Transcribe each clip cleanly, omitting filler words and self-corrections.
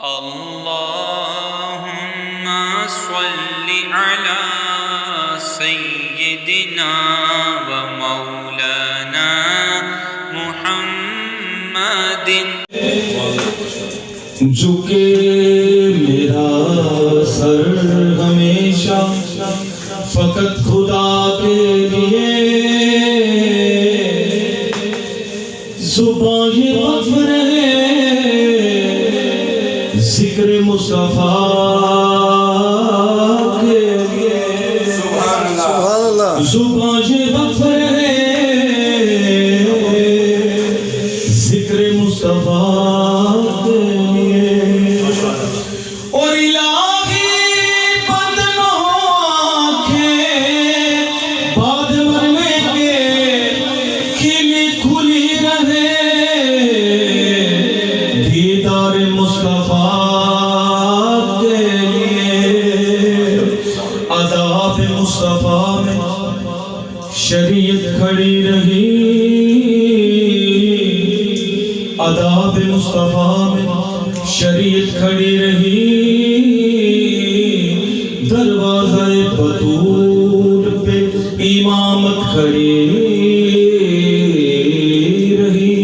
अल्लाहुम्मा सल्लि अला सय्यिदिना व मौलाना मुहम्मदिन। झुके मेरा सर हमेशा फकत खुदा के लिए, जुबान ये वक्फ रहे जिक्र मुस्तफा के लिए, सुभान अल्लाह। जुबान ये वक्फ रहे जिक्र मुस्तफा के लिए, और इलाही बंद न हो आँखें बाद मरने के, खिली खुली रहे दीदार मुस्तफा के लिए। अदाब मुस्तफा में शरीयत खड़ी रही, अदाब मुस्तफा में शरीयत खड़ी रही, दरवाज़े बतूल पे इमामत खड़ी रही,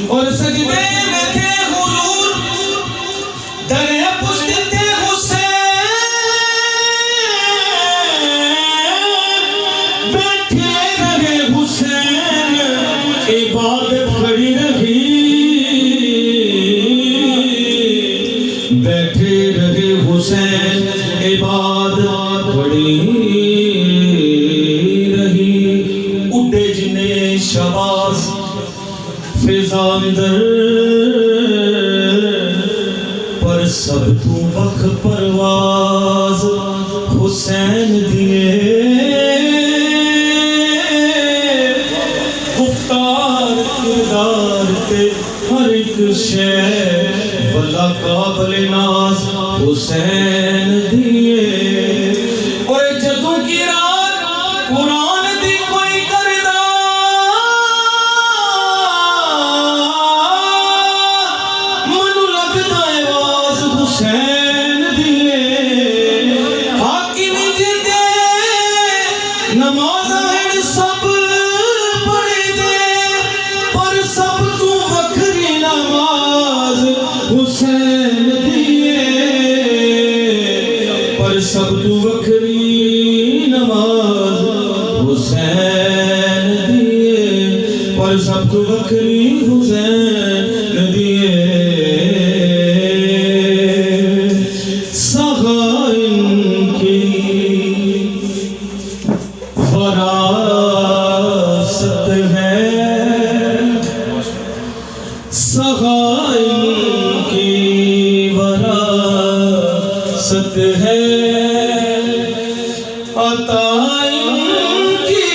और सजदे में थे हुजूर, दरे पुश्त थे हुसैन, बैठे रहे हुसैन, इबादत खड़ी रही, बैठे रहे हुसैन, इबादत खड़ी रही। उड़े जिन्हें शबाज़ फिज़ा अंदर, पर सब तू वक्त परवाज़ हुसैन दिए। गुफ्तार किरदार पे हर एक शय बला काबिल नाज हुसैन दिए। और जदों की रात कुरान दी कोई करदा, मनु लगदा है आवाज़ हुसैन दिए। हाकिम जिदे नमाज़ है सब पढ़े दे, पर सब तू वखरी नमाज हुसैन दिए, पर सब तू वखरी नमाज हुसैन दिए, पर सब तू वखरी हुसैन दिए। सगाइन की वरासत है, सगाइन की वरासत है, अताइन की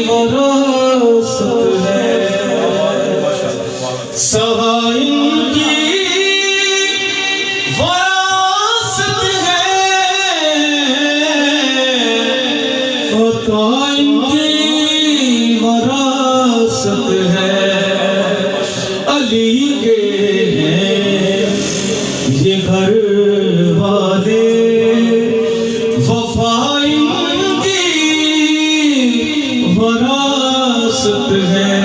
वरासत है, सगाइन की वरासत है, अताइन की वरासत है। अली के हैं ये घर वाले, वफा इनकी वरासत है।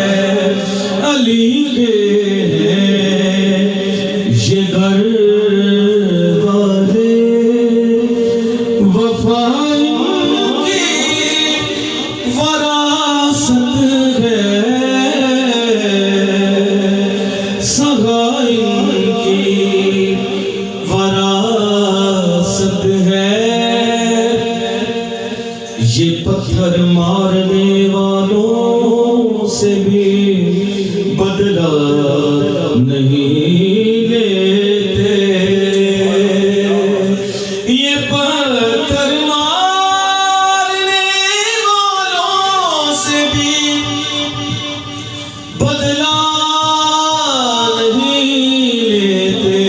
अली के हैं ये घर वाले, वफा इनकी वरासत है। सगाइन की वरासत है। ये पत्थर मारने वालों से भी बदला नहीं लेते, ये पत्थर मारने वालों से भी बदला नहीं लेते,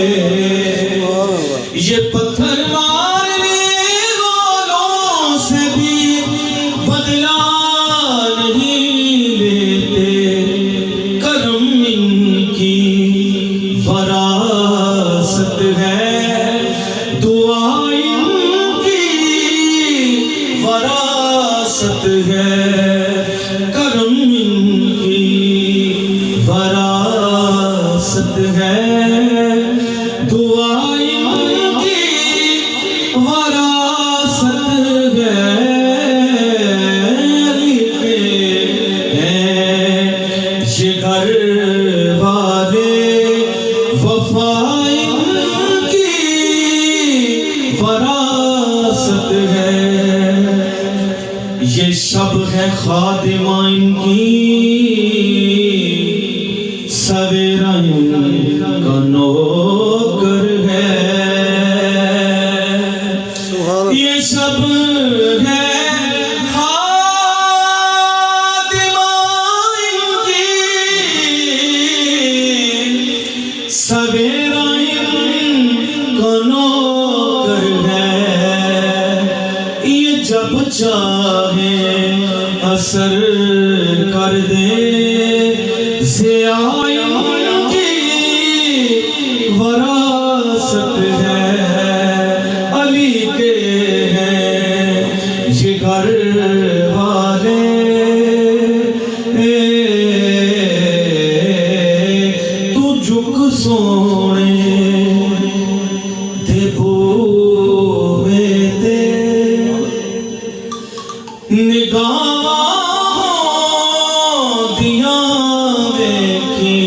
ये पत्थर मारने वालों से भी बदला नहीं लेते। करम इनकी वरा विरासत है, दुआ इनकी वरासत है, करम इनकी वरासत है, दुआ इनकी वरासत है, लिखे हैं ये घर वाले वफा इनकी वरासत है, ये शब है खादिमा इनकी, सवेरा इनका नौकर है, ये सब है खादिमा इनकी, सवेरा इनका नौकर है, ये जब चाहे असर कर दे, ज़िया इनकी वरासत है, अली के हैं ये घर वाले, तू झुक सोने दे बोवे ते निगाहों दिया वेखी।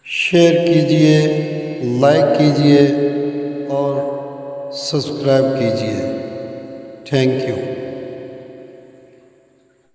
शेयर कीजिए, लाइक कीजिए और सब्सक्राइब कीजिए। Thank you.